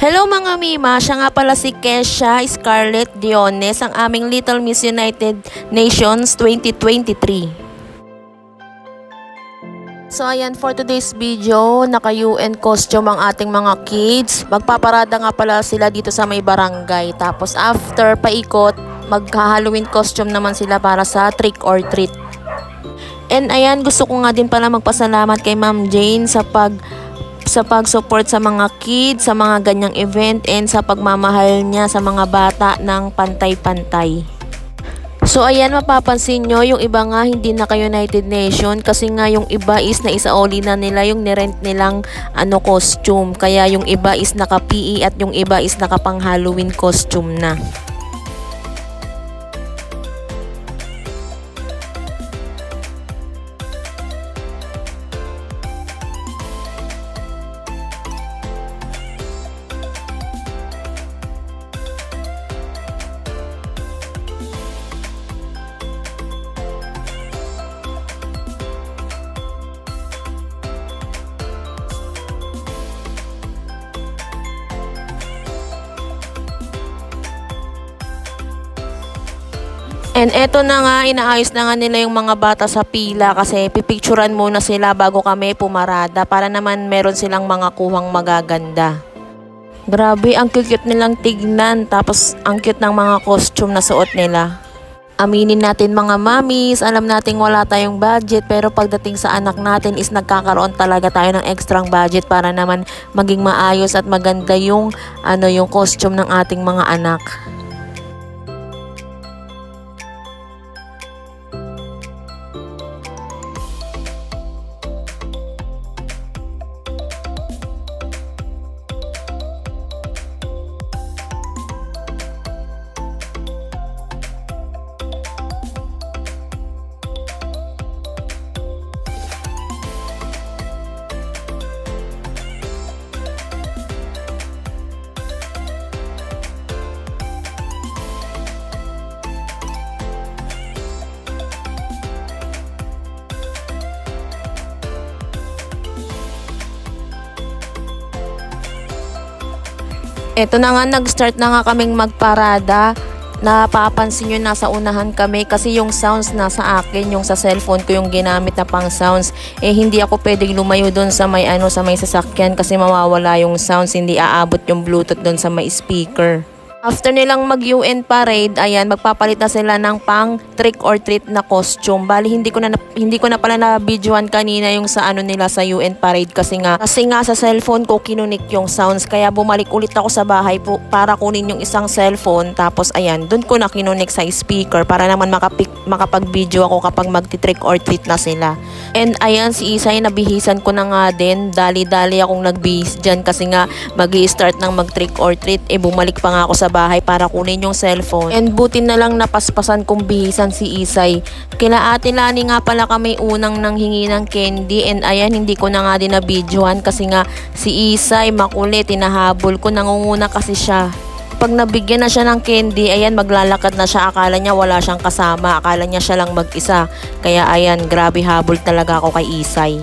Hello mga Mima, siya nga pala si Kesha Scarlett Diones, ang aming Little Miss United Nations 2023. So ayan, for today's video, naka-UN costume ang ating mga kids. Magpaparada nga pala sila dito sa may barangay. Tapos after paikot, magka-Halloween costume naman sila para sa trick or treat. And ayan, gusto ko nga din pala magpasalamat kay Ma'am Jane sa pag-support sa mga kids, sa mga ganyang event, and sa pagmamahal niya sa mga bata ng pantay-pantay. So ayan, mapapansin nyo, yung iba nga hindi naka-United Nation kasi nga yung iba is naisaoli na nila yung nirent nilang costume. Kaya yung iba is naka-PE at yung iba is nakapang Halloween costume na. And eto na nga, inaayos na nga nila yung mga bata sa pila kasi pipicturan muna sila bago kami pumarada para naman meron silang mga kuhang magaganda. Grabe, ang cute nilang tignan, tapos ang cute ng mga costume na suot nila. Aminin natin mga mamis, alam nating wala tayong budget, pero pagdating sa anak natin is nagkakaroon talaga tayo ng extrang budget para naman maging maayos at maganda yung costume ng ating mga anak. Eto na nga, nag-start na nga kaming magparada. Napapansin nyo, nasa unahan kami kasi yung sounds nasa akin, yung sa cellphone ko yung ginamit na pang sounds. Hindi ako pwedeng lumayo doon sa may sasakyan kasi mawawala yung sounds, hindi aabot yung Bluetooth doon sa may speaker. After nilang mag-UN parade, ayan, magpapalit na sila ng pang trick or treat na costume. Bali, hindi ko na pala na-videoan kanina yung sa nila sa UN parade kasi nga sa cellphone ko kinunik yung sounds. Kaya bumalik ulit ako sa bahay para kunin yung isang cellphone. Tapos ayan, doon ko na kinunik sa speaker para naman makapag-video ako kapag magti-trick or treat na sila. And ayan, si Isay, nabihisan ko na nga din. Dali-dali akong nagbihis dyan kasi nga mag-i-start ng mag-trick or treat. Bumalik pa nga ako sa bahay para kunin yung cellphone. And buti na lang napaspasan kong bihisan si Isay. Kila Ate Lani nga pala kami unang nanghingi ng candy, and ayan, hindi ko na nga din na-videoan kasi nga si Isay makulit, tinahabol ko, nangunguna kasi siya. Pag nabigyan na siya ng candy, ayan, maglalakad na siya. Akala niya wala siyang kasama, akala niya siya lang mag-isa. Kaya ayan, grabe habol talaga ako kay Isay.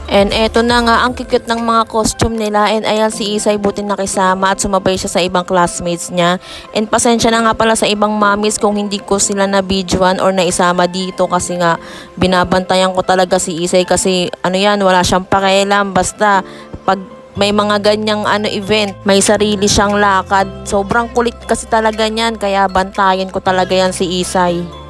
And eto na nga, ang cute ng mga costume nila. And ayan, si Isay buti nakisama at sumabay siya sa ibang classmates niya. And pasensya na nga pala sa ibang mommies kung hindi ko sila na-videoan or naisama dito kasi nga binabantayan ko talaga si Isay kasi wala siyang pakialam. Basta pag may mga ganyang event, may sarili siyang lakad. Sobrang kulit kasi talaga niyan, kaya bantayan ko talaga yan si Isay.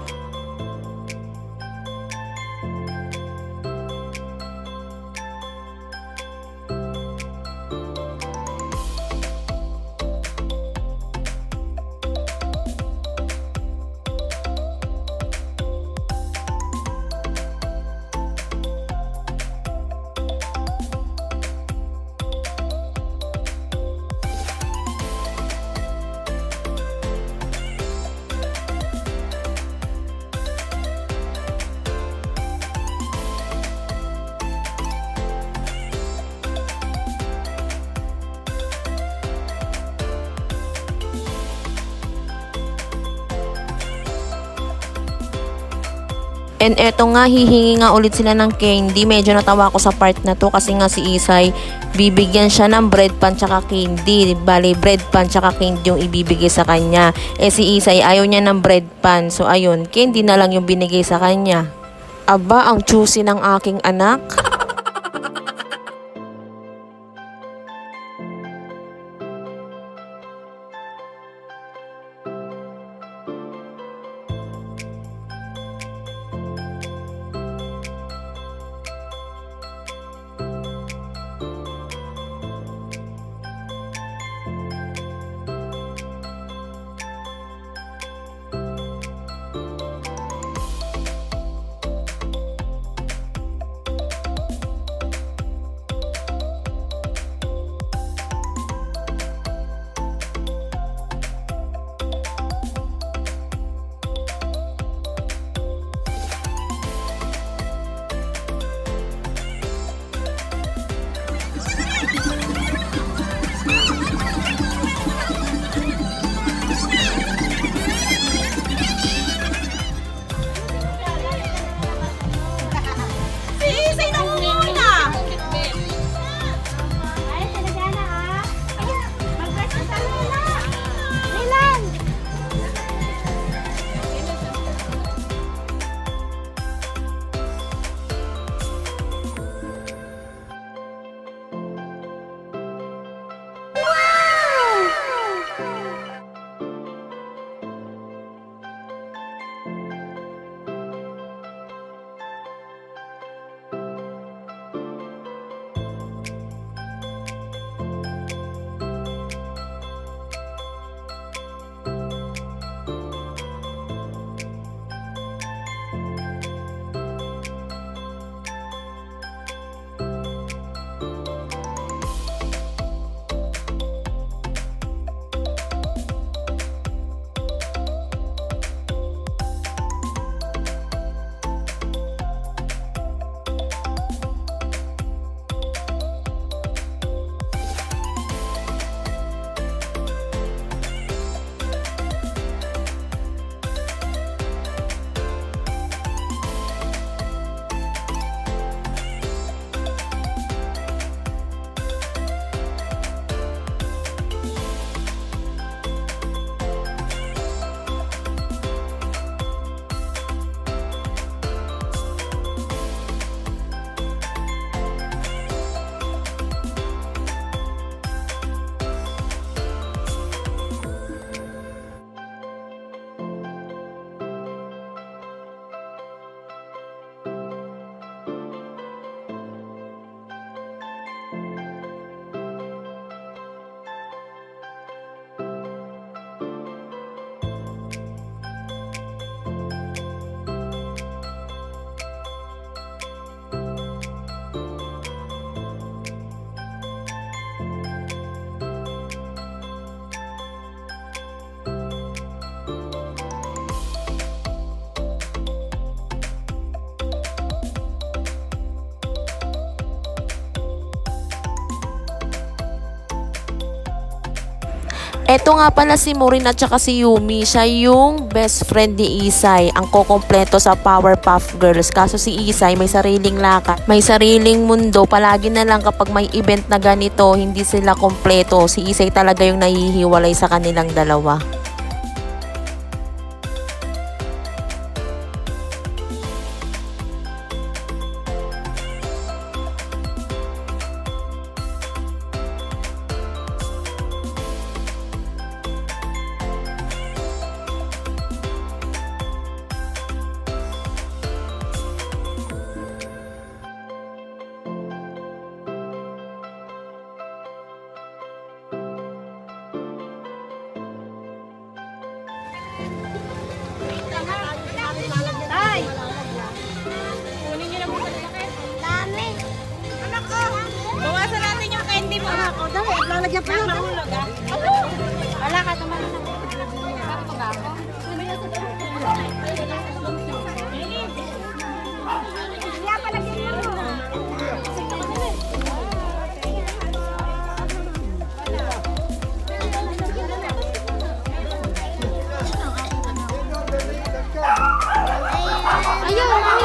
And eto nga, hihingi nga ulit sila ng candy. Medyo natawa ko sa part na to kasi nga si Isay, bibigyan siya ng bread pan tsaka candy. Bali, bread pan tsaka candy yung ibibigay sa kanya. Eh si Isay, ayaw niya ng bread pan. So ayun, candy na lang yung binigay sa kanya. Aba, ang choosy ng aking anak. Eto nga pala si Maureen at saka si Yumi. Siya yung best friend ni Isay, ang kukumpleto sa Powerpuff Girls. Kaso si Isay may sariling lakad, may sariling mundo. Palagi na lang kapag may event na ganito, hindi sila kumpleto. Si Isay talaga yung nahihiwalay sa kanilang dalawa. Tay! Kunin niyo na muna lalaki. Dami. Anak ko. Bawasan natin yung candy mo. Anak ko, dami. Lalagyan pa lang. Mahulog ah. Wala ka naman. Bakit ba ako? Kaya palagyan mo. Ayun!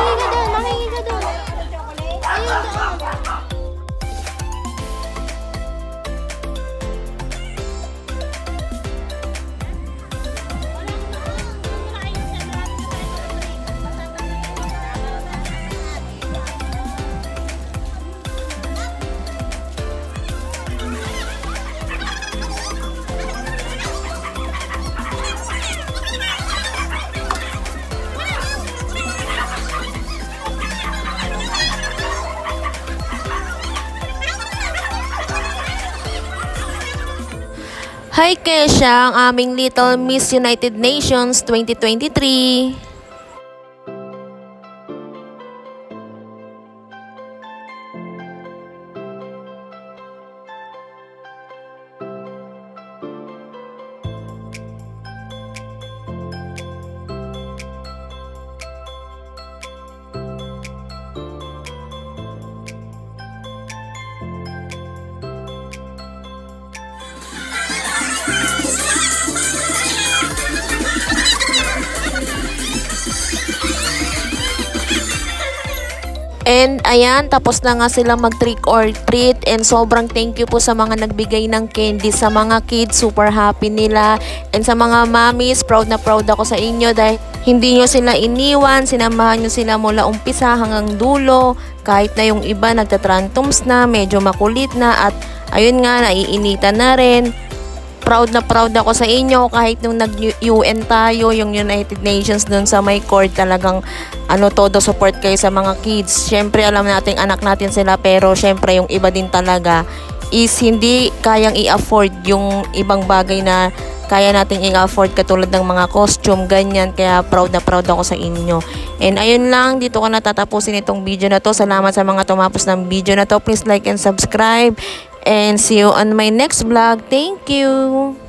Hi Kesha, ang aming Little Miss United Nations 2023. And ayan, tapos na nga sila mag trick or treat and sobrang thank you po sa mga nagbigay ng candy sa mga kids, super happy nila. And sa mga mommies, proud na proud ako sa inyo dahil hindi nyo sila iniwan, sinamahan nyo sila mula umpisa hanggang dulo. Kahit na yung iba nagtatrantums na, medyo makulit na at ayun nga, naiinitan na rin. Proud na proud ako sa inyo kahit nung nag-UN tayo, yung United Nations dun sa may court, talagang todo support kayo sa mga kids. Syempre alam nating anak natin sila pero syempre yung iba din talaga is hindi kayang i-afford yung ibang bagay na kaya nating i-afford katulad ng mga costume, ganyan. Kaya proud na proud ako sa inyo. And ayun lang, dito ko natatapusin itong video na to. Salamat sa mga tumapos ng video na to. Please like and subscribe. And see you on my next vlog. Thank you!